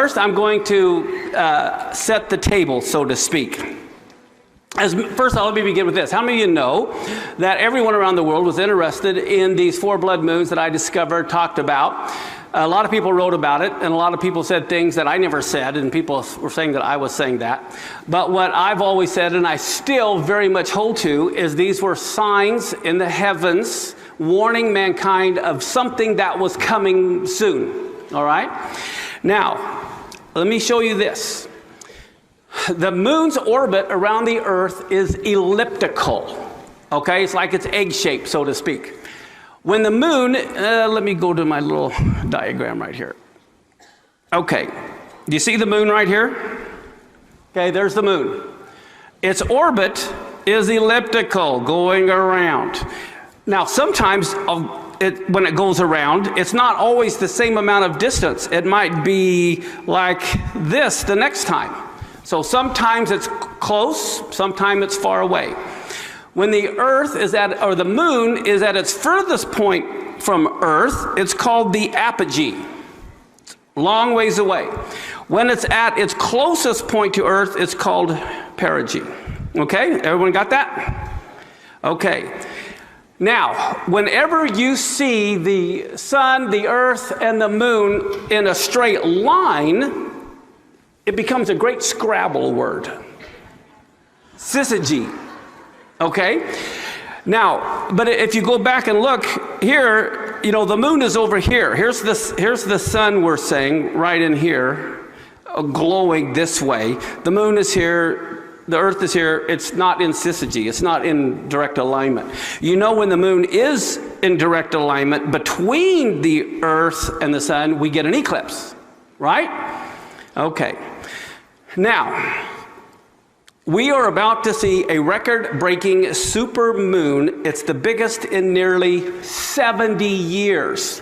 First, I'm going to set the table, so to speak. First of all, let me begin with this. How many of you know that everyone around the world was interested in these 4 blood moons that I discovered, talked about? A lot of people wrote about it, and a lot of people said things that I never said, and people were saying that I was saying that. But what I've always said, and I still very much hold to, is these were signs in the heavens warning mankind of something that was coming soon. All right? Now, let me show you this. The moon's orbit around the earth is elliptical. Okay? It's like it's egg-shaped, so to speak. When the moon, let me go to my little diagram right here. Okay, do you see the moon right here? Okay, there's the moon. Its orbit is elliptical, going around. Now, sometimes when it goes around, it's not always the same amount of distance. It might be like this the next time. So sometimes it's close, sometimes it's far away. When the earth is or the moon is at its furthest point from earth, it's called the apogee. It's a long ways away. When it's at its closest point to earth, it's called perigee. Okay, everyone got that? Okay. Now, whenever you see the sun, the earth, and the moon in a straight line, it becomes a great Scrabble word. Syzygy. Okay? Now, but if you go back and look here, you know, the moon is over here. Here's the sun, we're saying, right in here, glowing this way. The moon is here, the earth is here. It's not in syzygy. It's not in direct alignment. You know, when the moon is in direct alignment between the earth and the sun, we get an eclipse, right? Okay. Now, we are about to see a record-breaking super moon. It's the biggest in nearly 70 years.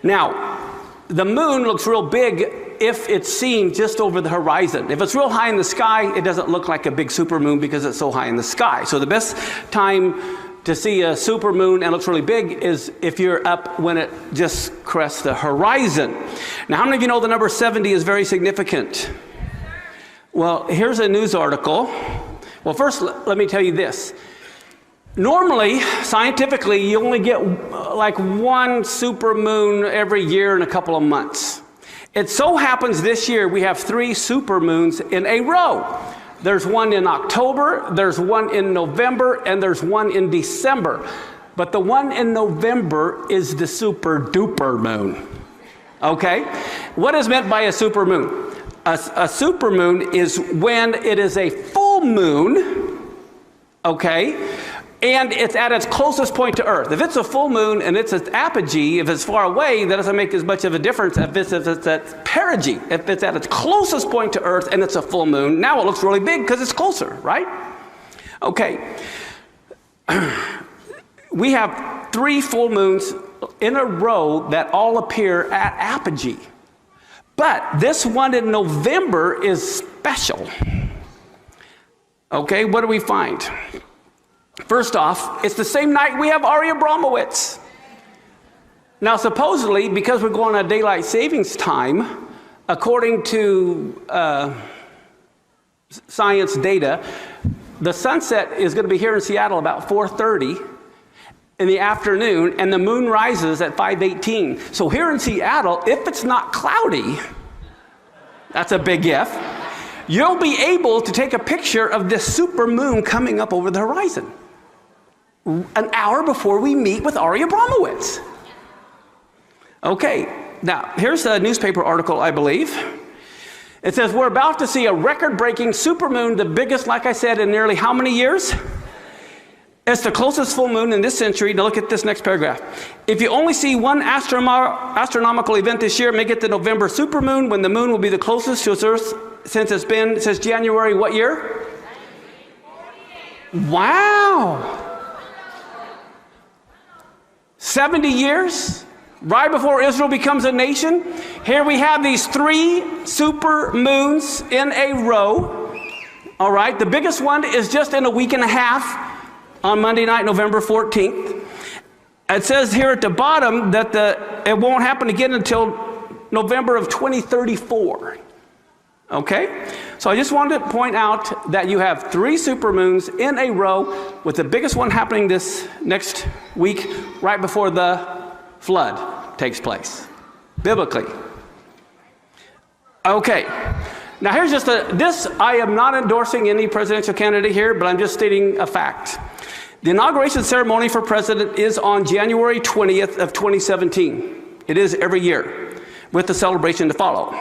Now, the moon looks real big if it's seen just over the horizon. If it's real high in the sky, it doesn't look like a big super moon because it's so high in the sky. So the best time to see a super moon and looks really big is if you're up when it just crests the horizon. Now, how many of you know the number 70 is very significant? Well, here's a news article. Well, first, let me tell you this. Normally, scientifically, you only get like 1 super moon every year in a couple of months. It so happens this year we have 3 super moons in a row. There's one in October, there's one in November, and there's one in December. But the one in November is the super duper moon. Okay? What is meant by a super moon? A super moon is when it is a full moon, okay, and it's at its closest point to Earth. If it's a full moon and it's at apogee, if it's far away, that doesn't make as much of a difference if it's at perigee. If it's at its closest point to Earth and it's a full moon, now it looks really big because it's closer, right? Okay. We have 3 full moons in a row that all appear at apogee. But this one in November is special. Okay, what do we find? First off, it's the same night we have Ari Abramowitz. Now, supposedly, because we're going on daylight savings time, according to science data, the sunset is going to be here in Seattle about 4:30 in the afternoon, and the moon rises at 5:18. So here in Seattle, if it's not cloudy, that's a big if, you'll be able to take a picture of this super moon coming up over the horizon an hour before we meet with Ari Abramowitz. Okay, now here's a newspaper article, I believe. It says, we're about to see a record-breaking supermoon, the biggest, like I said, in nearly how many years? It's the closest full moon in this century. Now look at this next paragraph. If you only see one astronomical event this year, make it the November supermoon, when the moon will be the closest to its Earth since it's been, it says January what year? 1948. Wow. 70 years? Right before Israel becomes a nation? Here we have these 3 super moons in a row. All right, the biggest one is just in a week and a half. On Monday night, November 14th. It says here at the bottom that it won't happen again until November of 2034. Okay? So I just wanted to point out that you have 3 supermoons in a row, with the biggest one happening this next week, right before the flood takes place, biblically. Okay. Now here's just I am not endorsing any presidential candidate here, but I'm just stating a fact. The inauguration ceremony for president is on January 20th of 2017. It is every year, with the celebration to follow.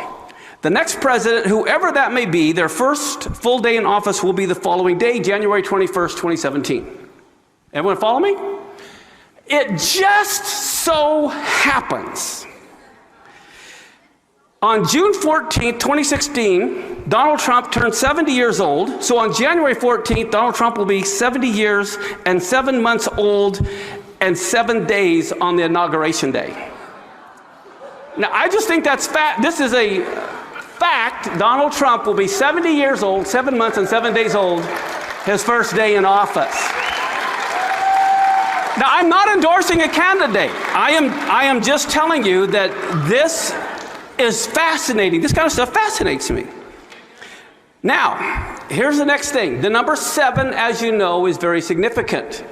The next president, whoever that may be, their first full day in office will be the following day, January 21st, 2017. Everyone follow me? It just so happens. On June 14th, 2016, Donald Trump turned 70 years old. So on January 14th, Donald Trump will be 70 years and 7 months old and 7 days on the inauguration day. Now, I just think that's fact. This is a fact. Donald Trump will be 70 years old, 7 months and 7 days old, his first day in office. Now, I'm not endorsing a candidate. I am just telling you that this is fascinating. This kind of stuff fascinates me. Now, here's the next thing. The number 7, as you know, is very significant.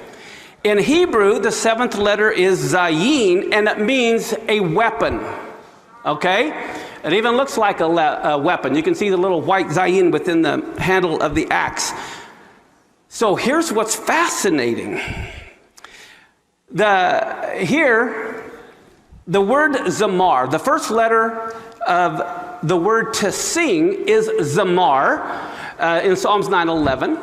In Hebrew, the 7th letter is Zayin, and it means a weapon. Okay? It even looks like a weapon. You can see the little white Zayin within the handle of the axe. So here's what's fascinating. Here, the word zamar, the first letter of the word to sing is zamar in Psalms 9:11.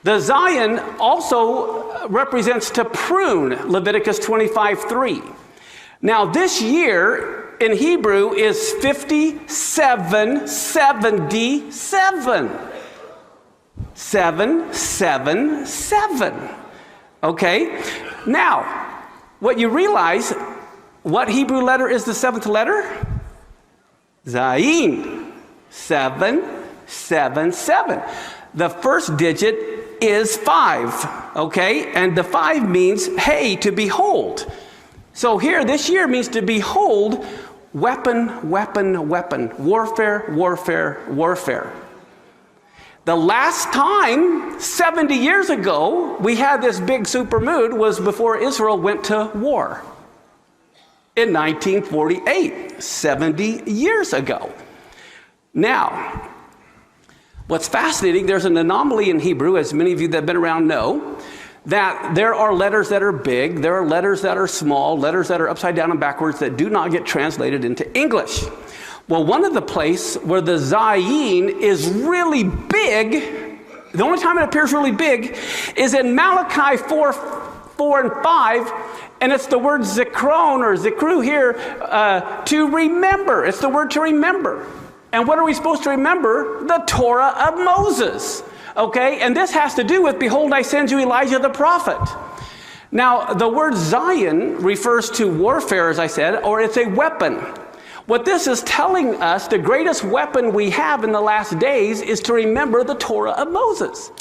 The Zayin also represents to prune, Leviticus 25:3. Now this year in Hebrew is 5777. 777. Okay? Now, what you realize, what Hebrew letter is the 7th letter? Zayin. 777. The first digit is 5. Okay? And the 5 means, hey, to behold. So here, this year means to behold, weapon, weapon, weapon. Warfare, warfare, warfare. The last time, 70 years ago, we had this big supermoon was before Israel went to war. In 1948, 70 years ago. Now, what's fascinating, there's an anomaly in Hebrew, as many of you that have been around know, that there are letters that are big, there are letters that are small, letters that are upside down and backwards that do not get translated into English. Well, one of the places where the Zayin is really big, the only time it appears really big, is in Malachi 4 and 5, and it's the word zikron or zikru here, to remember. It's the word to remember. And what are we supposed to remember? The Torah of Moses. Okay, and this has to do with, behold, I send you Elijah the prophet. Now, the word Zayin refers to warfare, as I said, or it's a weapon. What this is telling us, the greatest weapon we have in the last days is to remember the Torah of Moses.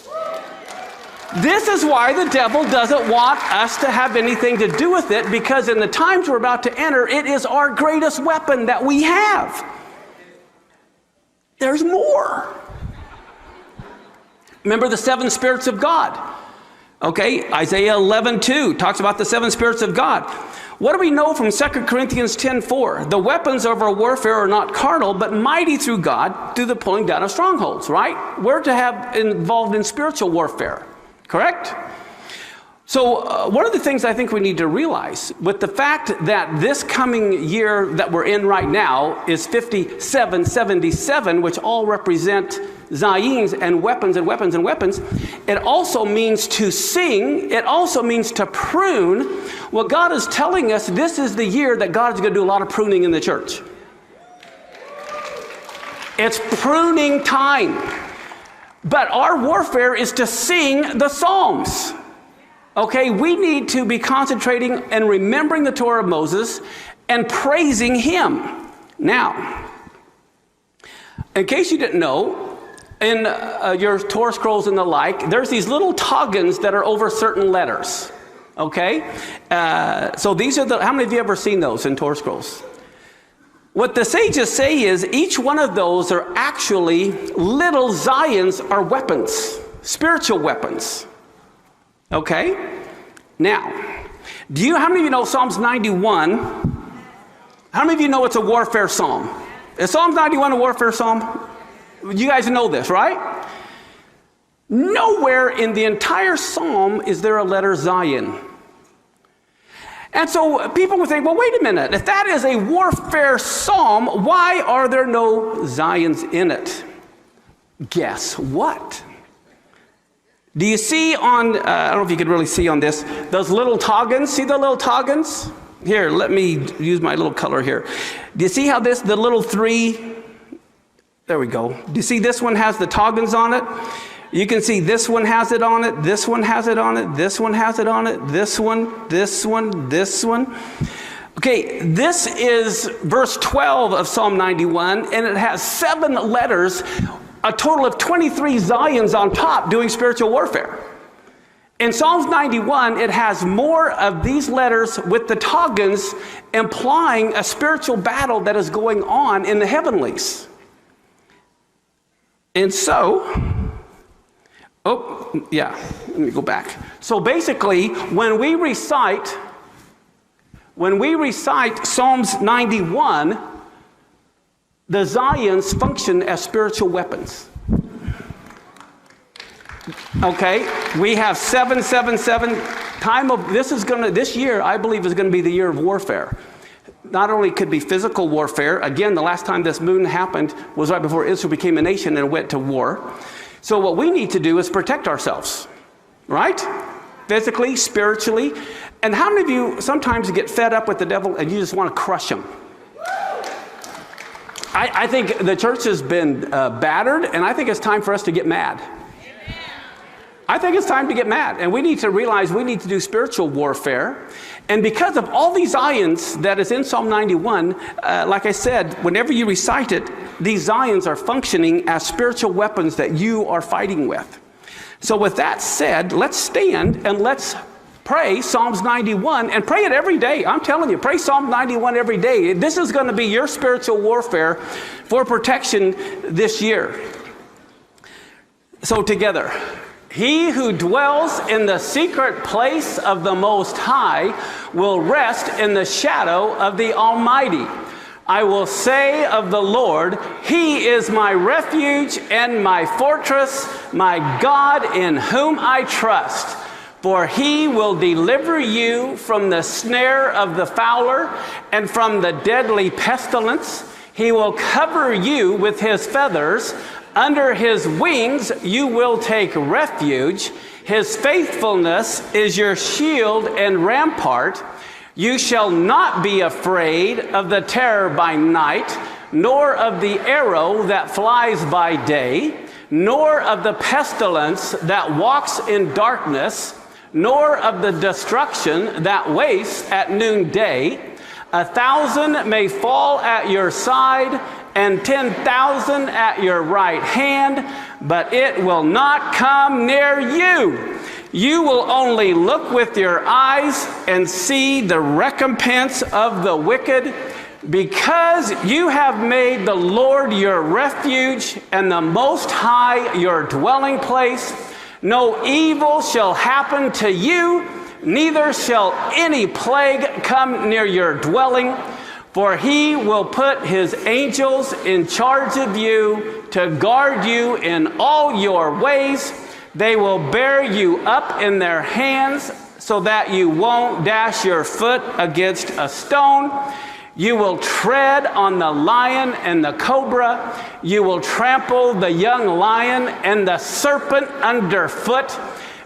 This is why the devil doesn't want us to have anything to do with it, because in the times we're about to enter, it is our greatest weapon that we have. There's more. Remember the 7 spirits of God. Okay, Isaiah 11:2 talks about the 7 spirits of God. What do we know from 2 Corinthians 10:4? The weapons of our warfare are not carnal, but mighty through God, through the pulling down of strongholds, right? We're to have involved in spiritual warfare, correct? So one of the things I think we need to realize, with the fact that this coming year that we're in right now is 5777, which all represent Zayins and weapons and weapons and weapons, it also means to sing. It also means to prune. What God is telling us, this is the year that God is going to do a lot of pruning in the church. It's pruning time. But our warfare is to sing the Psalms. Okay, we need to be concentrating and remembering the Torah of Moses and praising Him. Now, in case you didn't know, in your Torah scrolls and the like, there's these little toggans that are over certain letters. Okay, so these are the. How many of you ever seen those in Torah scrolls? What the sages say is each one of those are actually little Zions or weapons, spiritual weapons. Okay? Now, how many of you know Psalms 91? How many of you know it's a warfare psalm? Is Psalms 91 a warfare psalm? You guys know this, right? Nowhere in the entire psalm is there a letter Zion. And so people would think, well, wait a minute. If that is a warfare psalm, why are there no Zions in it? Guess what? Do you see on, I don't know if you could really see on this, those little toggans? See the little toggans? Here, let me use my little color here. Do you see how the little three, there we go. Do you see this one has the toggans on it? You can see this one has it on it, this one has it on it, this one has it on it, this one, this one, this one. Okay, this is verse 12 of Psalm 91, and it has 7 letters, a total of 23 Zions on top doing spiritual warfare. In Psalms 91, it has more of these letters with the toggans implying a spiritual battle that is going on in the heavenlies. And so, let me go back. So basically, when we recite Psalms 91, the Zions function as spiritual weapons. Okay, we have 777 this year, I believe, is going to be the year of warfare. Not only could be physical warfare. Again, the last time this moon happened was right before Israel became a nation and went to war. So what we need to do is protect ourselves, right? Physically, spiritually. And how many of you sometimes get fed up with the devil and you just want to crush him? I think the church has been battered, and I think it's time for us to get mad. I think it's time to get mad, and we need to realize we need to do spiritual warfare. And because of all these Zions that is in Psalm 91, like I said, whenever you recite it, these Zions are functioning as spiritual weapons that you are fighting with. So with that said, let's stand and let's pray Psalms 91, and pray it every day. I'm telling you, pray Psalm 91 every day. This is going to be your spiritual warfare for protection this year. So together. He who dwells in the secret place of the Most High will rest in the shadow of the Almighty. I will say of the Lord, He is my refuge and my fortress, my God in whom I trust. For He will deliver you from the snare of the fowler and from the deadly pestilence. He will cover you with His feathers. Under His wings you will take refuge. His faithfulness is your shield and rampart. You shall not be afraid of the terror by night, nor of the arrow that flies by day, nor of the pestilence that walks in darkness, nor of the destruction that wastes at noonday. 1,000 may fall at your side, and 10,000 at your right hand, but it will not come near you. You will only look with your eyes and see the recompense of the wicked, because you have made the Lord your refuge and the Most High your dwelling place. No evil shall happen to you, neither shall any plague come near your dwelling. For He will put His angels in charge of you to guard you in all your ways. They will bear you up in their hands so that you won't dash your foot against a stone. You will tread on the lion and the cobra. You will trample the young lion and the serpent underfoot.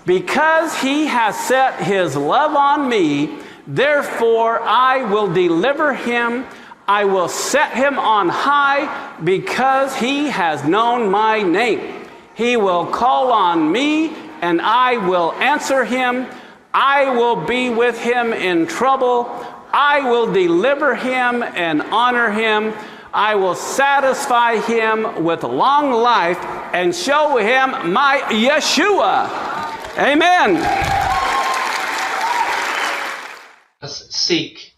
Because He has set His love on me, therefore I will deliver him. I will set him on high, because he has known my name. He will call on me, and I will answer him. I will be with him in trouble. I will deliver him and honor him. I will satisfy him with long life and show him my Yeshua. Amen. Seek